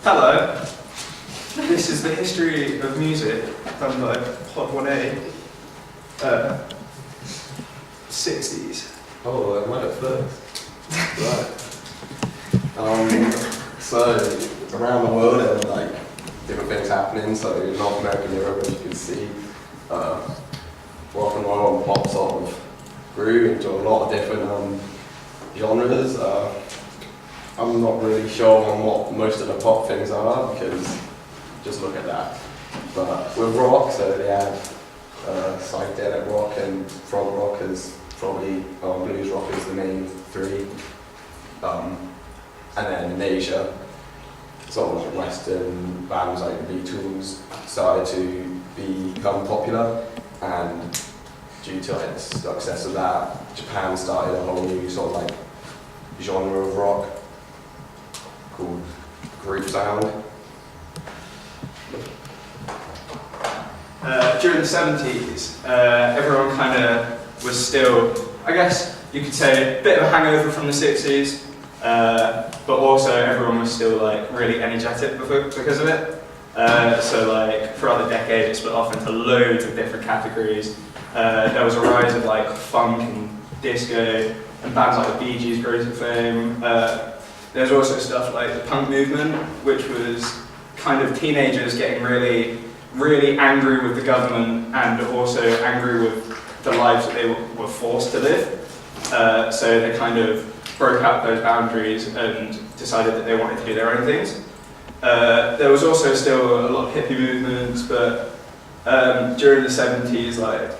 Hello, this is the history of music done by Pod 1A, 60s. Oh, I went at first. Right. So, around the world there were like different things happening. So, in North America and Europe, as you can see, rock and roll and pop sort of grew into a lot of different genres. I'm not really sure on what most of the pop things are because just look at that. But with rock, so they had psychedelic rock and prog rock is probably, blues rock is the main three. And then in Asia, sort of like Western bands like the Beatles started to become popular, and due to like the success of that, Japan started a whole new sort of like genre of rock called group sound. During the 70s, everyone kind of was still, I guess you could say, a bit of a hangover from the 60s, but also everyone was still like really energetic because of it. So like throughout the decade it split off into loads of different categories. There was a rise of like funk and disco, and bands like the Bee Gees rose to fame. There's also stuff like the punk movement, which was kind of teenagers getting really angry with the government and also angry with the lives that they were forced to live. So they kind of broke out those boundaries and decided that they wanted to do their own things. There was also still a lot of hippie movements, but during the 70s, like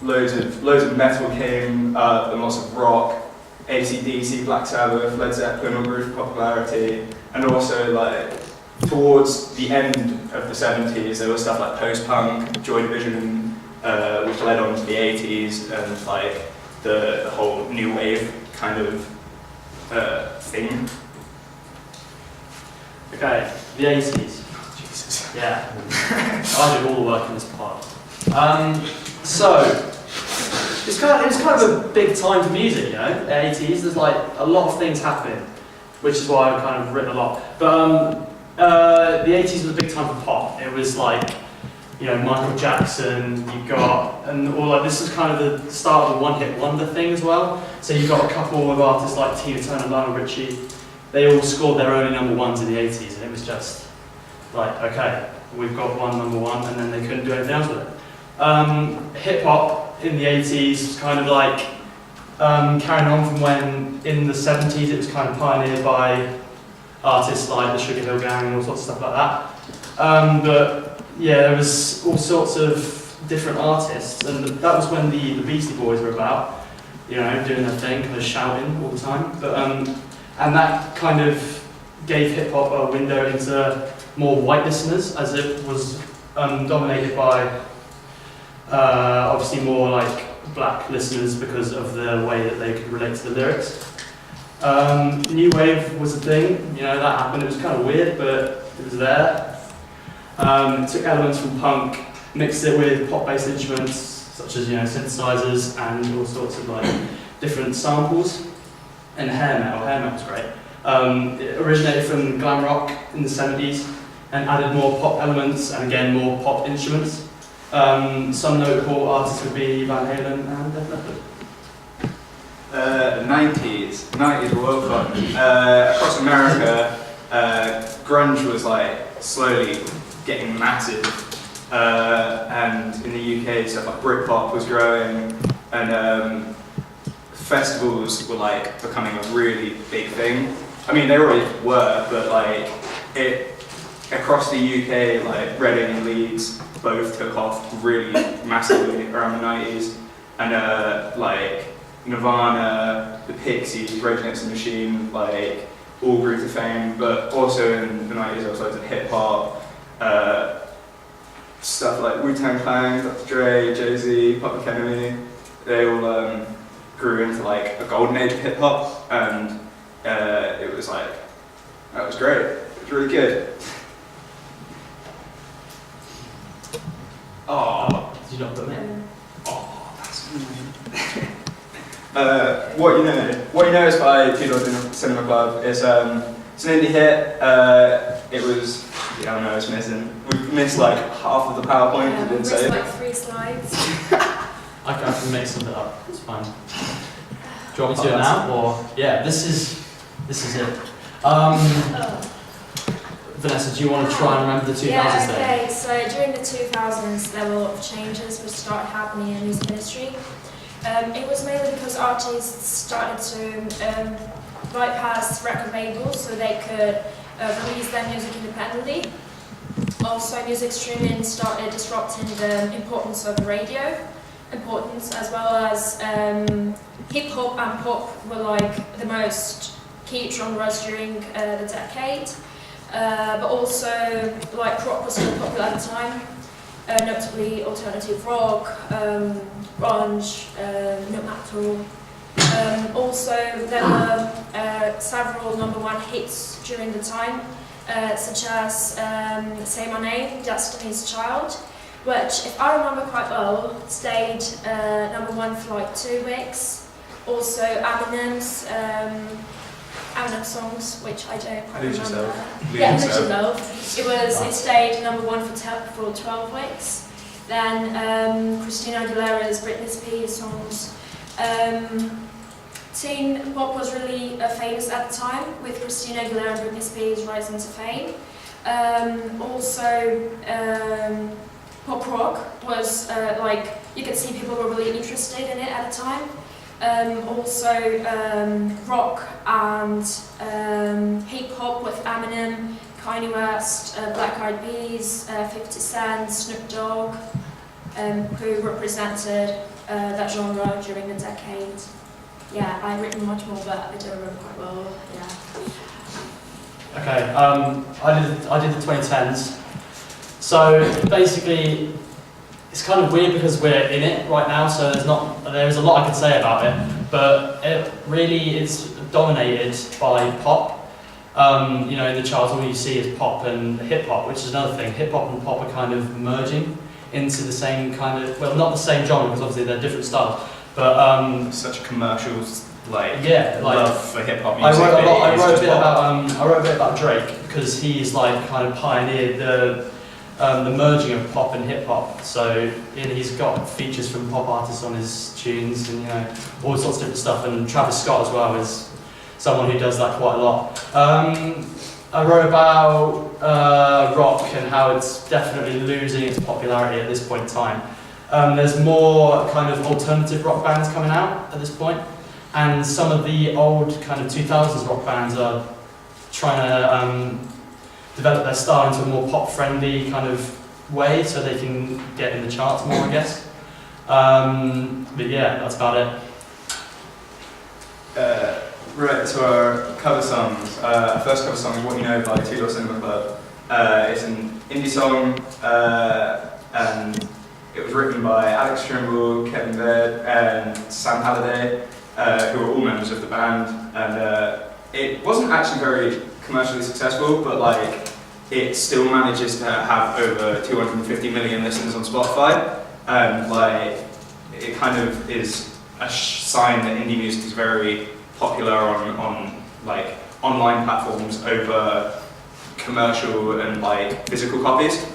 loads of metal came up and lots of rock. AC/DC, Black Sabbath, Led Zeppelin all grew to popularity, and also like towards the end of the 70s there was stuff like post-punk, Joy Division, which led on to the 80s, and like the whole new wave kind of thing. Okay, the 80s. Jesus. Yeah, I did all the work in this part. So, it was kind of a big time for music, you know, the 80s. There's like a lot of things happening, which is why I've kind of written a lot. But the 80s was a big time for pop. It was like, you know, Michael Jackson, and all like, this is kind of the start of the one-hit wonder thing as well. So you've got a couple of artists like Tina Turner, Lionel Richie. They all scored their only number ones in the 80s, and it was just like, okay, we've got one number one, and then they couldn't do anything else with it. Hip hop in the 80s was kind of like carrying on from when in the 70s it was kind of pioneered by artists like the Sugar Hill Gang and all sorts of stuff like that. But yeah, there was all sorts of different artists, and that was when the Beastie Boys were about, you know, doing their thing, kind of shouting all the time. But and that kind of gave hip hop a window into more white listeners, as it was dominated by obviously more like black listeners because of the way that they could relate to the lyrics. New wave was a thing, you know, that happened. It was kind of weird, but it was there. It took elements from punk, mixed it with pop-based instruments such as, you know, synthesizers and all sorts of like different samples. And hair metal was great. It originated from glam rock in the 70s and added more pop elements and again more pop instruments. Some notable artists would be Van Halen and Def Leppard. 90s were well fun. Across America, grunge was like slowly getting massive, and in the UK stuff like Britpop was growing, and festivals were like becoming a really big thing. I mean, they already were, but like across the UK, like Reading and Leeds both took off really massively around the 90s, and like Nirvana, the Pixies, Rage Against the Machine, like all grew to fame. But also in the 90s there was loads of hip hop, stuff like Wu-Tang Clan, Dr. Dre, Jay-Z, Public Enemy. They all grew into like a golden age of hip hop, and it was like, that was great. It was really good. Oh, Did you not put them in? oh, that's annoying. What You Know is by Two Doors Cinema Club. It's an indie hit. it was, yeah, I know it's missing. We missed like half of the PowerPoint. Yeah, We we didn't missed say it. like 3 slides. I can make something up. It's fine. Do you want me to do it now, or yeah? This is it. Oh. Vanessa, do you want to try and remember the 2000s Yeah, then? okay. So during the 2000s, there were a lot of changes which started happening in the music industry. It was mainly because artists started to bypass record labels so they could release their music independently. Also, music streaming started disrupting the importance of radio, as well as hip hop and pop were like the most key genres during the decade. But also, like rock was still popular at the time, notably alternative rock, grunge, nu metal. Also, there were several #1 hits during the time, such as Say My Name, Destiny's Child, which, if I remember quite well, stayed #1 for like 2 weeks. Also, Eminem's Eminem songs, which I don't quite Lose remember. Yourself. Yeah, Lose Lose Yourself. Yourself. It stayed #1 for 12 weeks. Then Christina Aguilera's Britney Spears songs. Teen pop was really famous at the time, with Christina Aguilera and Britney Spears rising to fame. Also, pop rock was like, you could see people were really interested in it at the time. Also, rock and hip hop with Eminem, Kanye West, Black Eyed Peas, 50 Cent, Snoop Dogg, who represented that genre during the decade. Yeah, I've written much more, but I don't remember quite well. Yeah. Okay, I did the 2010s. So basically, it's kind of weird because we're in it right now, so there's a lot I could say about it, but it's dominated by pop. You know, in the charts, all you see is pop and hip hop, which is another thing. Hip hop and pop are kind of merging into the same kind of, well, not the same genre because obviously they're different styles, but Such commercials, like, yeah, like love for hip hop I music. wrote a bit about Drake because he's like kind of pioneered the merging of pop and hip hop. So he's got features from pop artists on his tunes, and you know, all sorts of different stuff. And Travis Scott as well is someone who does that quite a lot. I wrote about rock and how it's definitely losing its popularity at this point in time. There's more kind of alternative rock bands coming out at this point, and some of the old kind of 2000s rock bands are trying to develop their style into a more pop-friendly kind of way, so they can get in the charts more, I guess. But yeah, that's about it. Right, so our cover songs. Our first cover song is What You Know by Two Door Cinema Club. It's an indie song, and it was written by Alex Trimble, Kevin Baird, and Sam Halliday, who are all members of the band. And it wasn't actually very commercially successful, but like it still manages to have over 250 million listeners on Spotify. Like it kind of is a sign that indie music is very popular on like online platforms over commercial and like physical copies.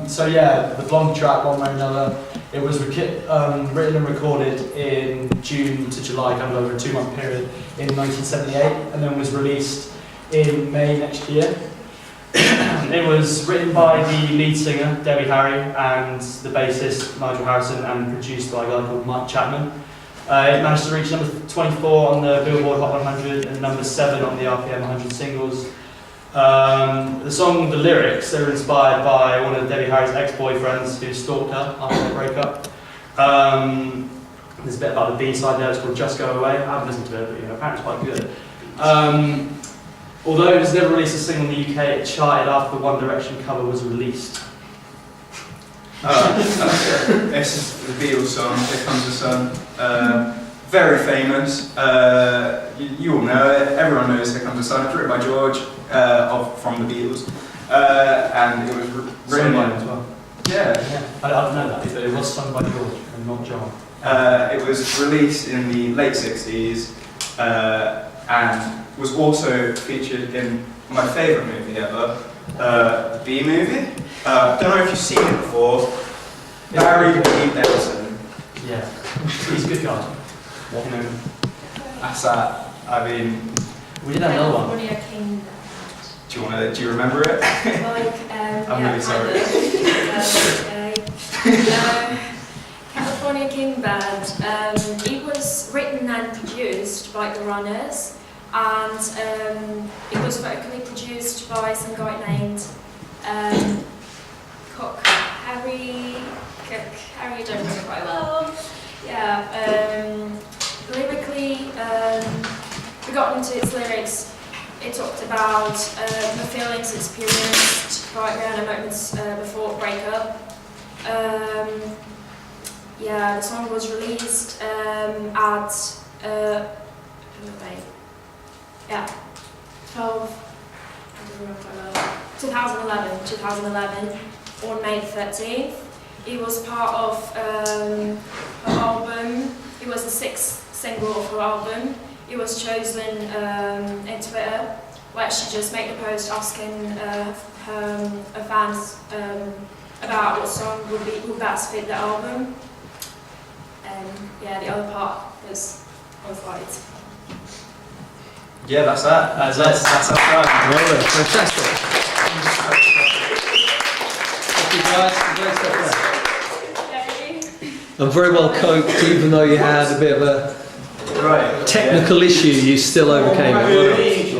So yeah, the Blondie track, One Way or Another, it was written and recorded in June to July, kind of over a 2-month period in 1978, and then was released in May next year. It was written by the lead singer, Debbie Harry, and the bassist, Nigel Harrison, and produced by a guy called Mike Chapman. It managed to reach number 24 on the Billboard Hot 100 and number 7 on the RPM 100 singles. The song, the lyrics, they were inspired by one of Debbie Harry's ex-boyfriends who stalked her after their breakup. There's a bit about the B-side there, it's called Just Go Away. I haven't listened to it, but you know, apparently it's quite good. Although it was never released as a single in the UK, it charted after the One Direction cover was released. This is the Beatles song, Here Comes the Sun. Very famous. You all know it. Everyone knows Here Comes the Sun. It's written by George from the Beatles, and it was written by him as well. Yeah. I don't know that, but it was sung by George and not John. It was released in the late 60s. and was also featured in my favourite movie ever, the Bee Movie. Don't know if you've seen it before. Barry Lee Benson. Yeah, he's a good guy. You know, that's that. I mean, We did have another one. California King do you remember it? I'm really sorry. California King Band. It was written and produced by the Runners, and it was vocally produced by some guy named Harry, don't know quite well. Yeah. Lyrically, we got into its lyrics. It talked about the feelings experienced by Rihanna moments before breakup. Yeah, the song was released at 2011 on May 13th. It was part of her album. It was the 6th single of her album. It was chosen in Twitter, where she just made a post asking her fans about what song would best fit the album. Yeah, the other part was Off-White. Yeah, that's that. That's our time. Well, fantastic. Thank you guys. Great stuff there. And very well coped, even though you had a bit of a Right. technical issue, you still overcame it. Well done. Really?